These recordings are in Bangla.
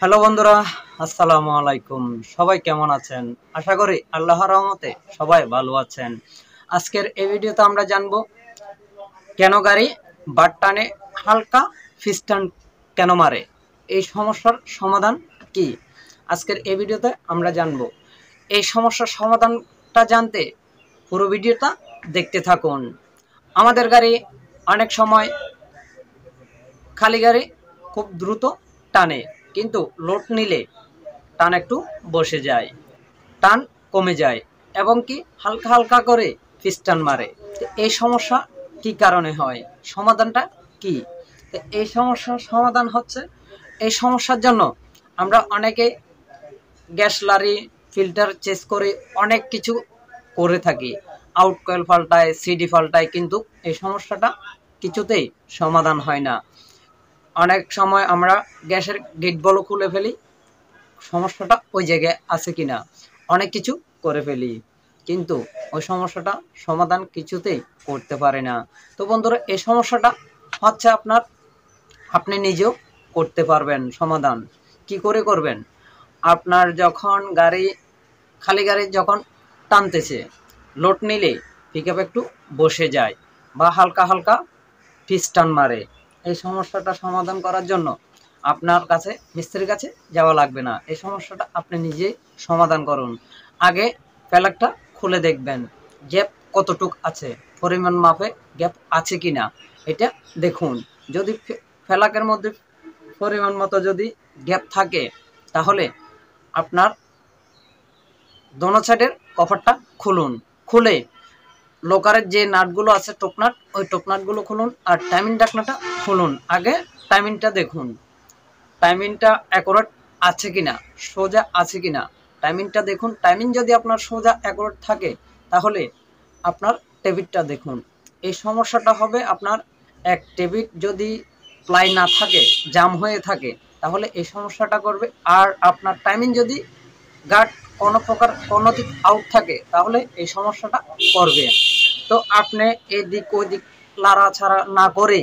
হ্যালো বন্ধুরা, আসসালামু আলাইকুম। সবাই কেমন আছেন? আশা করি আল্লাহর রহমতে সবাই ভালো আছেন। আজকের এই ভিডিওতে আমরা জানবো কেন গাড়ি বাট টানে হালকা পিস্টন কেন মারে, এই সমস্যার সমাধান কি। আজকের এই ভিডিওতে আমরা জানবো এই সমস্যার সমাধানটা জানতে পুরো ভিডিওটা দেখতে থাকুন। আমাদের গাড়ি অনেক সময় খালি গাড়ি খুব দ্রুত টানে, কিন্তু লোড নিলে টান একটু বসে যায়, টান কমে যায় এবং কি হালকা হালকা করে পিস্টন মারে। তো এই সমস্যা কি কারণে হয়, সমাধানটা কি? তো এই সমস্যার সমাধান হচ্ছে, এই সমস্যার জন্য আমরা অনেকে গ্যাস লারি ফিল্টার চেঞ্জ করে অনেক কিছু করে থাকি, আউট কয়েল পাল্টায়, সিডি পাল্টায়, কিন্তু এই সমস্যাটা কিছুতেই সমাধান হয় না। অনেক সময় আমরা গ্যাসের গেটগুলো খুলে ফেলি, সমস্যাটা ওই জায়গায় আছে কিনা অনেক কিছু করে ফেলি, কিন্তু ওই সমস্যাটা সমাধান কিছুতেই করতে পারে না। তো বন্ধুরা, এই সমস্যাটা হচ্ছে আপনি নিজেও করতে পারবেন সমাধান। কি করে করবেন? আপনার যখন খালি গাড়ি যখন টানতেছে, লোড নিলে পিকআপ একটু বসে যায় বা হালকা হালকা পিস্টন মারে, এই সমস্যাটা সমাধান করার জন্য আপনার কাছে মিস্ত্রির কাছে যাওয়া লাগবে না। এই সমস্যাটা আপনি নিজেই সমাধান করুন। আগে প্যালাকটা খুলে দেখবেন গ্যাপ কতটুক আছে, পরিমাণ মাপে গ্যাপ আছে কিনা এটা দেখুন। যদি ফেলাকের মধ্যে পরিমাণ মতো যদি গ্যাপ থাকে, তাহলে আপনার দোনো সাইডের কভারটা খুলুন। খুলে লোকারের যে নাটগুলো আছে, টোপনাট, ওই টোপনাটগুলো খুলুন আর টাইমিং ঢাকনাটা খুলুন। আগে টাইমিংটা দেখুন, টাইমিংটা অ্যাকুরেট আছে কিনা, সোজা আছে কিনা, টাইমিংটা দেখুন। টাইমিং যদি আপনার সোজা অ্যাকুরেট থাকে, তাহলে আপনার টেবিটটা দেখুন। এই সমস্যাটা হবে আপনার এক টেবিট যদি প্লাই না থাকে, জাম হয়ে থাকে, তাহলে এই সমস্যাটা করবে। আর আপনার টাইমিং যদি গার্ড কোনো প্রকার কোনো দিক আউট থাকে, তাহলে এই সমস্যাটা করবে। তো আপনি এদিক ওদিক লাড়াছাড়া না করে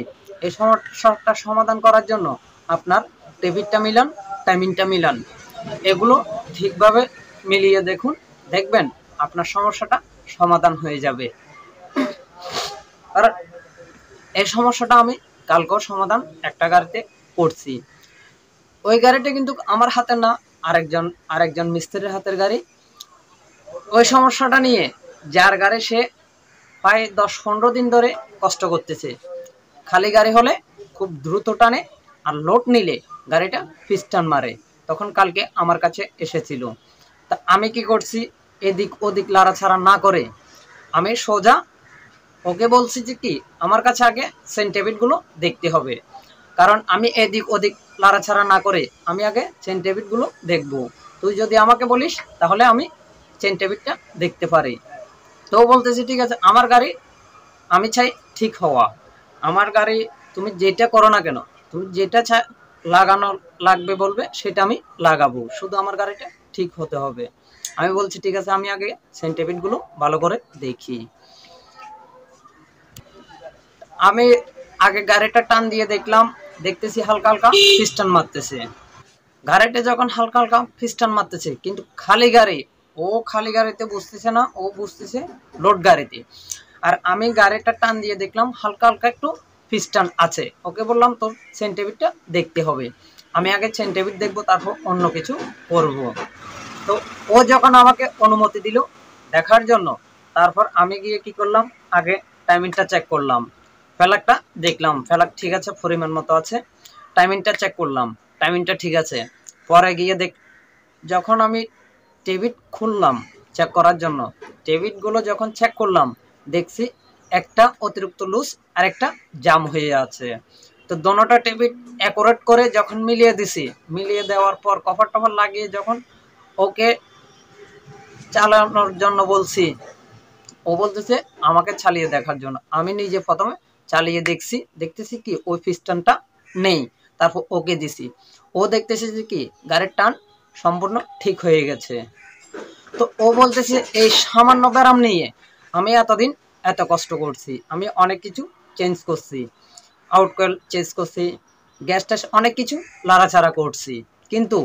এই সমস্যাটা সমাধান করার জন্য আপনার টেবিটটা মিলান, টাইমিংটা মিলান, এগুলো ঠিকভাবে মিলিয়ে দেখুন। দেখবেন আপনার সমস্যাটা সমাধান হয়ে যাবে। আর এই সমস্যাটা আমি কালকেও সমাধান একটা গাড়িতে করছি। ওই গাড়িটা কিন্তু আমার হাতে না, আরেকজন মিস্ত্রির হাতের গাড়ি। ওই সমস্যাটা নিয়ে যার গাড়ি, সে প্রায় 10-15 দিন ধরে কষ্ট করতেছে। খালি গাড়ি হলে খুব দ্রুত টানে, আর লোড নিলে গাড়িটা পিস্টন মারে। তখন কালকে আমার কাছে এসেছিল। তা আমি কি করছি, এদিক ওদিক লাড়াছাড়া না করে আমি সোজা ওকে বলছি যে কি, আমার কাছে আগে সেন্টিমিটারগুলো দেখতে হবে। কারণ আমি এদিক ওদিক লাড়াছাড়া না করে আমি আগে সেন্টিমিটারগুলো দেখব। তুই যদি আমাকে বলিস, তাহলে আমি সেন্টিমিটারটা দেখতে পারি। তো বলতেছি ঠিক আছে, আমার গাড়ি আমি চাই ঠিক হওয়া। আমার গাড়ি তুমি যেটা করো না কেন, তুমি যেটা লাগানো লাগবে বলবে, সেটা আমি লাগাবো, শুধু আমার গাড়িটা ঠিক হতে হবে। আমি বলছি ঠিক আছে, আমি আগে সেন্টিমিটারগুলো ভালো করে দেখি। আমি আগে গাড়িটা টান দিয়ে দেখলাম, দেখতেছি হালকা হালকা পিস্টন মারতেছে। গাড়িটা যখন হালকা হালকা পিস্টন মারতেছে, কিন্তু খালি গাড়ি, ও খালি গাড়িতে বুঝতেছে না, ও বুঝতেছে লোড গাড়িতে। আর আমি গাড়িটা টান দিয়ে দেখলাম হালকা হালকা একটু পিস্টন আছে। ওকে বললাম তোর সেন্টিমিটারটা দেখতে হবে। আমি আগে সেন্টিমিটার দেখবো, তারপর অন্য কিছু করব। তো ও যখন আমাকে অনুমতি দিল দেখার জন্য, তারপর আমি গিয়ে কি করলাম, আগে টাইমিংটা চেক করলাম, ফ্ল্যাগটা দেখলাম, ফ্ল্যাগ ঠিক আছে, পরিমাণ মতো আছে। টাইমিংটা চেক করলাম, টাইমিংটা ঠিক আছে। পরে গিয়ে যখন আমি টেবিট খুললাম চেক করার জন্য, টেবিটগুলো যখন চেক করলাম, দেখছি একটা অতিরিক্ত লুজ আর একটা জাম হয়ে আছে। তো দোনোটা টেবিট অ্যাকুরেট করে যখন মিলিয়ে দিছি, মিলিয়ে দেওয়ার পর কভার টভার লাগিয়ে যখন ওকে চালানোর জন্য বলছি, ও বলতেছে আমাকে চালিয়ে দেখার জন্য। আমি নিজে প্রথমে চালিয়ে দেখতেছি কি ওই পিস্টনটা নেই। তারপর ওকে দিছি, ও দেখতেছে যে কি গাড়ির টান সম্পূর্ণ ঠিক হয়ে গেছে। তো ও বলতেছে এই সামান্য ব্যারাম নিয়ে আমি এতদিন এত কষ্ট করছি, আমি অনেক কিছু চেঞ্জ করছি, আউট কয়েল চেঞ্জ করছি, গ্যাস ট্যাস অনেক কিছু লাড়াচাড়া করছি, কিন্তু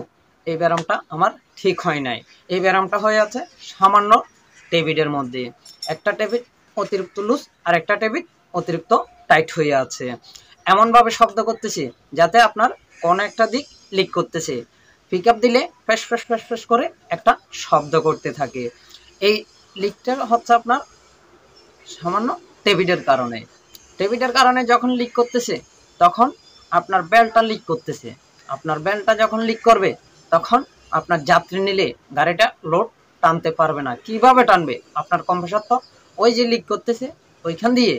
এই ব্যারামটা আমার ঠিক হয় নাই। এই ব্যারামটা হয়ে আছে সামান্য টেবিলের মধ্যে। একটা টেবিল অতিরিক্ত লুজ আর একটা টেবিল অতিরিক্ত টাইট হয়ে আছে। এমনভাবে শব্দ করতেছে যাতে আপনার কোনো একটা দিক লিক করতেছে। পিক আপ দিলে ফ্যাস ফ্যাস ফ্যাস ফ্যাস করে একটা শব্দ করতে থাকে। এই লিকটা হচ্ছে আপনার সামান্য টেবিলের কারণে। টেবিলের কারণে যখন লিক করতেছে তখন আপনার বেল্টটা লিক করতেছে। আপনার বেল্টটা যখন লিক করবে তখন আপনার যাত্রী নিলে গাড়িটা লোড টানতে পারবে না। কিভাবে টানবে? আপনার কম্প্রেসর তো ওই যে লিক করতেছে ওইখান দিয়ে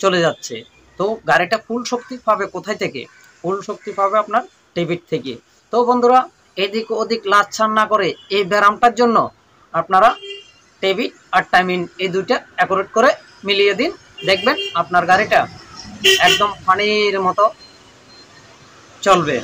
চলে যাচ্ছে। তো গাড়িটা ফুল শক্তি পাবে কোথায় থেকে? ফুল শক্তি পাবে আপনার টেবিল থেকে। তো বন্ধুরা, এদিক ওদিক লাচ্ছান না করে এই ব্যারামটার জন্য আপনারা টেবিল আর টাইমিং এই দুইটা অ্যাকুরেট করে মিলিয়ে দিন। দেখবেন আপনার গাড়িটা একদম পানির মতো চলবে,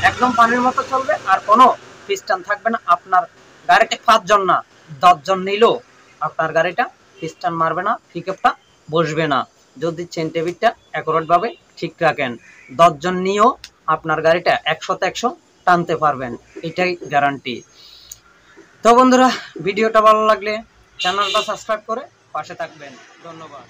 একদম পানির মতো চলবে। আর কোনো পিস্টন থাকবে না। আপনার গাড়িতে 5 জন না 10 জন নিলেও আপনার গাড়িটা পিস্টন মারবে না, পিকআপটা বসবে না। যদি চেন টেবিলটা অ্যাকুরেট ভাবে ঠিক রাখেন, 10 জন নিয়েও আপনার গাড়িটা 100তে 100 টানতে পারবেন, এটাই গ্যারান্টি। তো বন্ধুরা, ভিডিওটা ভালো লাগলে চ্যানেলটা সাবস্ক্রাইব করে পাশে থাকবেন। ধন্যবাদ।